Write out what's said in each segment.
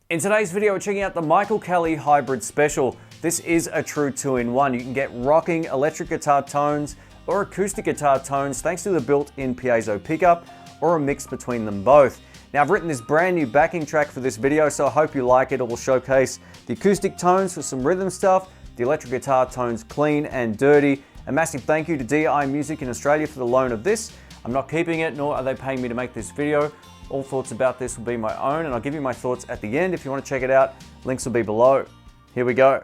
In today's video, we're checking out the Michael Kelly Hybrid Special. This is a true 2-in-1. You can get rocking electric guitar tones or acoustic guitar tones thanks to the built-in piezo pickup or a mix between them both. Now, I've written this brand new backing track for this video, so I hope you like it. It will showcase the acoustic tones for some rhythm stuff, the electric guitar tones clean and dirty. A massive thank you to DI Music in Australia for the loan of this. I'm not keeping it, nor are they paying me to make this video. All thoughts about this will be my own, and I'll give you my thoughts at the end. If you want to check it out, links will be below. Here we go.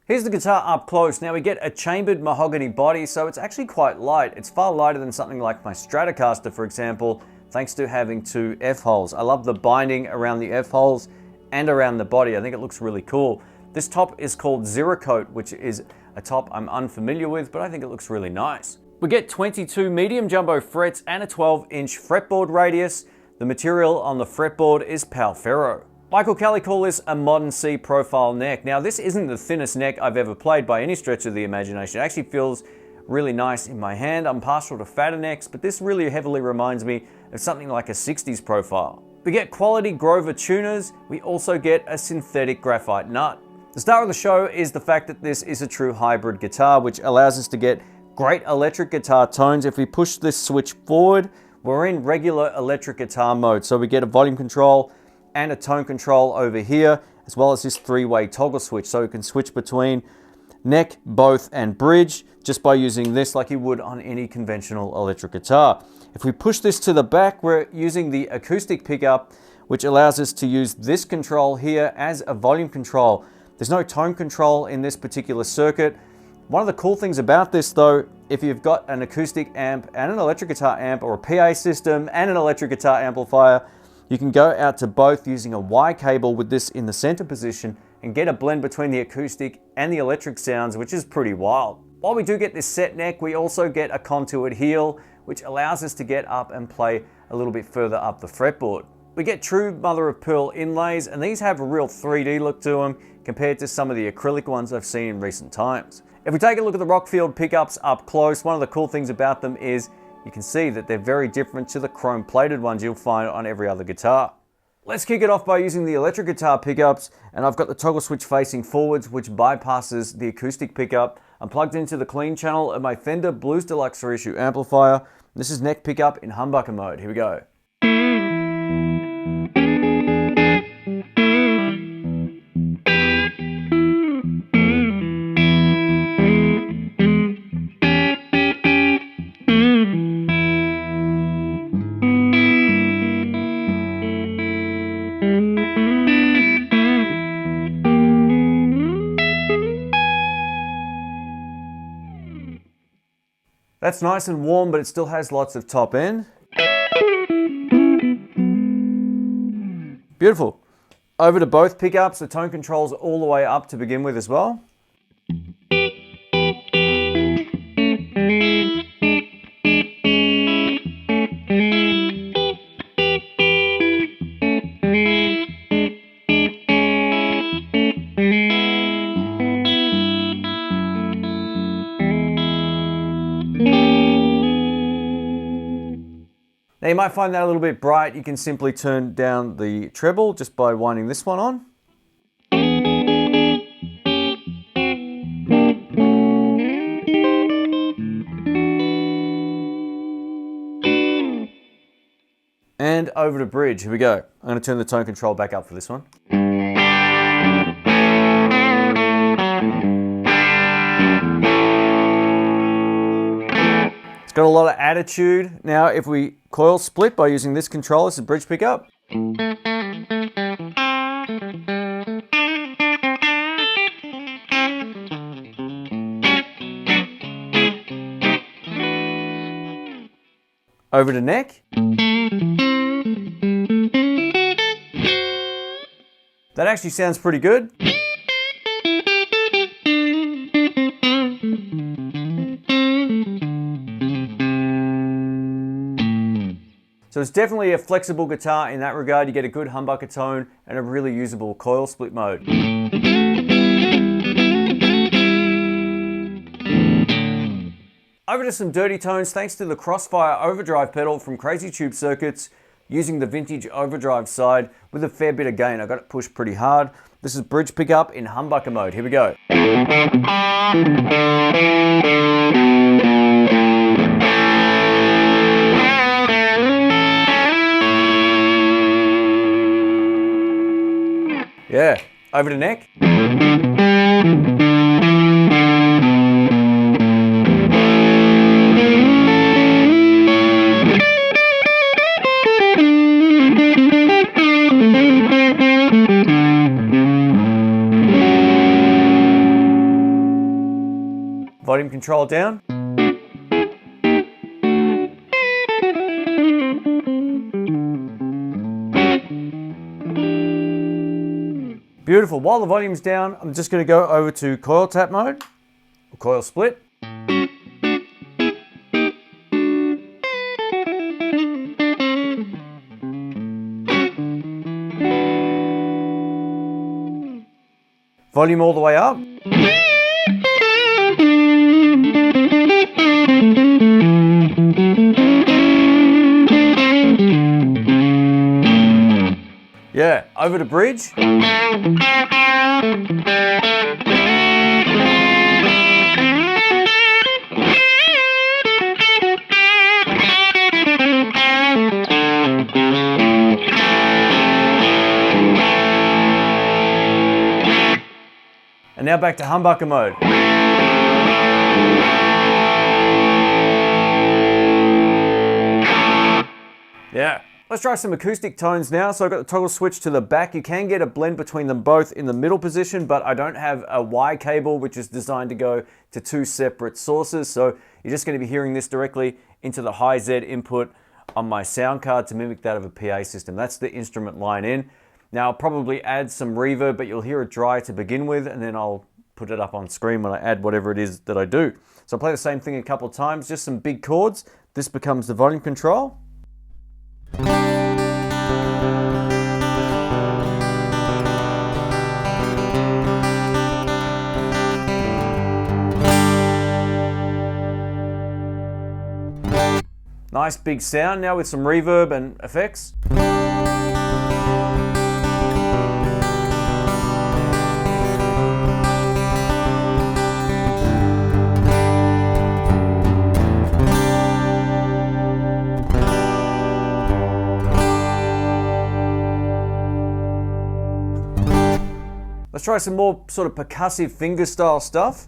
Here's the guitar up close. Now we get a chambered mahogany body, so it's actually quite light. It's far lighter than something like my Stratocaster, for example, thanks to having two F-holes. I love the binding around the F-holes and around the body. I think it looks really cool. This top is called Zeracoat, which is a top I'm unfamiliar with, but I think it looks really nice. We get 22 medium jumbo frets and a 12-inch fretboard radius. The material on the fretboard is Palferro. Michael Kelly called this a modern C profile neck. Now, this isn't the thinnest neck I've ever played by any stretch of the imagination. It actually feels really nice in my hand. I'm partial to fatter necks, but this really heavily reminds me of something like a 60s profile. We get quality Grover tuners. We also get a synthetic graphite nut. The star of the show is the fact that this is a true hybrid guitar, which allows us to get great electric guitar tones. If we push this switch forward, we're in regular electric guitar mode. So we get a volume control and a tone control over here, as well as this three-way toggle switch. So you can switch between neck, both, and bridge just by using this like you would on any conventional electric guitar. If we push this to the back, we're using the acoustic pickup, which allows us to use this control here as a volume control. There's no tone control in this particular circuit. One of the cool things about this though, if you've got an acoustic amp and an electric guitar amp, or a PA system and an electric guitar amplifier, you can go out to both using a Y cable with this in the center position and get a blend between the acoustic and the electric sounds, which is pretty wild. While we do get this set neck, we also get a contoured heel, which allows us to get up and play a little bit further up the fretboard. We get true mother of pearl inlays, and these have a real 3D look to them compared to some of the acrylic ones I've seen in recent times. If we take a look at the Rockfield pickups up close, one of the cool things about them is you can see that they're very different to the chrome plated ones you'll find on every other guitar. Let's kick it off by using the electric guitar pickups, and I've got the toggle switch facing forwards, which bypasses the acoustic pickup. I'm plugged into the clean channel of my Fender Blues Deluxe reissue amplifier. This is neck pickup in humbucker mode. Here we go. That's nice and warm, but it still has lots of top end. Beautiful. Over to both pickups, the tone control's all the way up to begin with as well. Now you might find that a little bit bright. You can simply turn down the treble just by winding this one on. And over to bridge, here we go. I'm going to turn the tone control back up for this one. Got a lot of attitude. Now if we coil split by using this control, this is a bridge pickup. Over to neck. That actually sounds pretty good. So it's definitely a flexible guitar in that regard. You get a good humbucker tone and a really usable coil split mode. Over to some dirty tones thanks to the Crossfire overdrive pedal from Crazy Tube Circuits, using the vintage overdrive side with a fair bit of gain. I got it pushed pretty hard. This is bridge pickup in humbucker mode. Here we go. Yeah, over to neck. Volume control down. Beautiful. While the volume's down, I'm just going to go over to coil tap mode, or coil split. Volume all the way up. Yeah, over to bridge. And now back to humbucker mode. Yeah. Let's try some acoustic tones now. So I've got the toggle switch to the back. You can get a blend between them both in the middle position, but I don't have a Y cable, which is designed to go to two separate sources. So you're just going to be hearing this directly into the high Z input on my sound card to mimic that of a PA system. That's the instrument line in. Now I'll probably add some reverb, but you'll hear it dry to begin with, and then I'll put it up on screen when I add whatever it is that I do. So I'll play the same thing a couple of times, just some big chords. This becomes the volume control. Nice big sound now with some reverb and effects. Let's try some more sort of percussive fingerstyle stuff.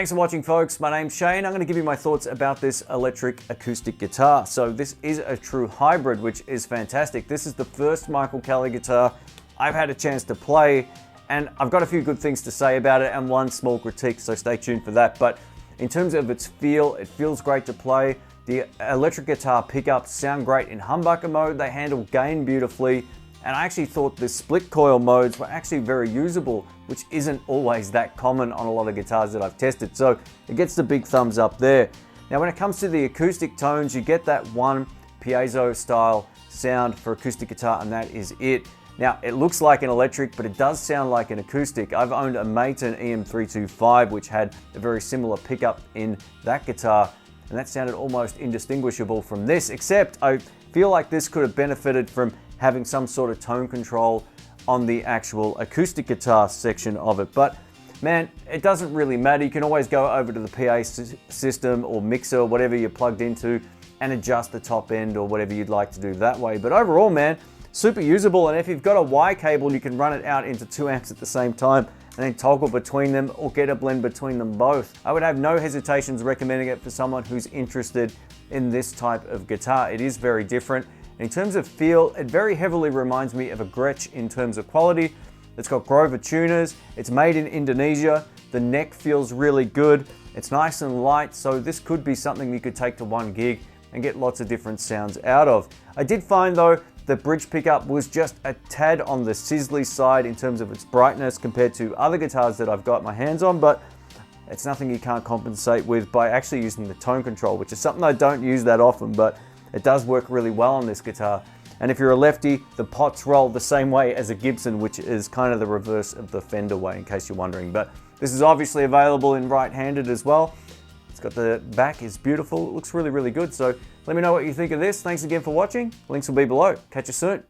thanks for watching, folks. My name's Shane. I'm going to give you my thoughts about this electric acoustic guitar. So this is a true hybrid, which is fantastic. This is the first Michael Kelly guitar I've had a chance to play, and I've got a few good things to say about it and one small critique, so stay tuned for that. But in terms of its feel, it feels great to play. The electric guitar pickups sound great in humbucker mode. They handle gain beautifully. And I actually thought the split coil modes were actually very usable, which isn't always that common on a lot of guitars that I've tested. So it gets the big thumbs up there. Now when it comes to the acoustic tones, you get that one piezo style sound for acoustic guitar, and that is it. Now it looks like an electric, but it does sound like an acoustic. I've owned a Maton EM325, which had a very similar pickup in that guitar, and that sounded almost indistinguishable from this, except I feel like this could have benefited from having some sort of tone control on the actual acoustic guitar section of it. But man, it doesn't really matter. You can always go over to the PA system or mixer, whatever you're plugged into, and adjust the top end or whatever you'd like to do that way. But overall, man, super usable. And if you've got a Y cable, you can run it out into 2 amps at the same time and then toggle between them or get a blend between them both. I would have no hesitations recommending it for someone who's interested in this type of guitar. It is very different. In terms of feel, it very heavily reminds me of a Gretsch in terms of quality. It's got Grover tuners, it's made in Indonesia, the neck feels really good, it's nice and light, so this could be something you could take to 1 gig and get lots of different sounds out of. I did find though, the bridge pickup was just a tad on the sizzly side in terms of its brightness compared to other guitars that I've got my hands on, but it's nothing you can't compensate with by actually using the tone control, which is something I don't use that often, but it does work really well on this guitar. And if you're a lefty, the pots roll the same way as a Gibson, which is kind of the reverse of the Fender way, in case you're wondering. But this is obviously available in right-handed as well. It's got the back is beautiful. It looks really, really good. So let me know what you think of this. Thanks again for watching. Links will be below. Catch you soon.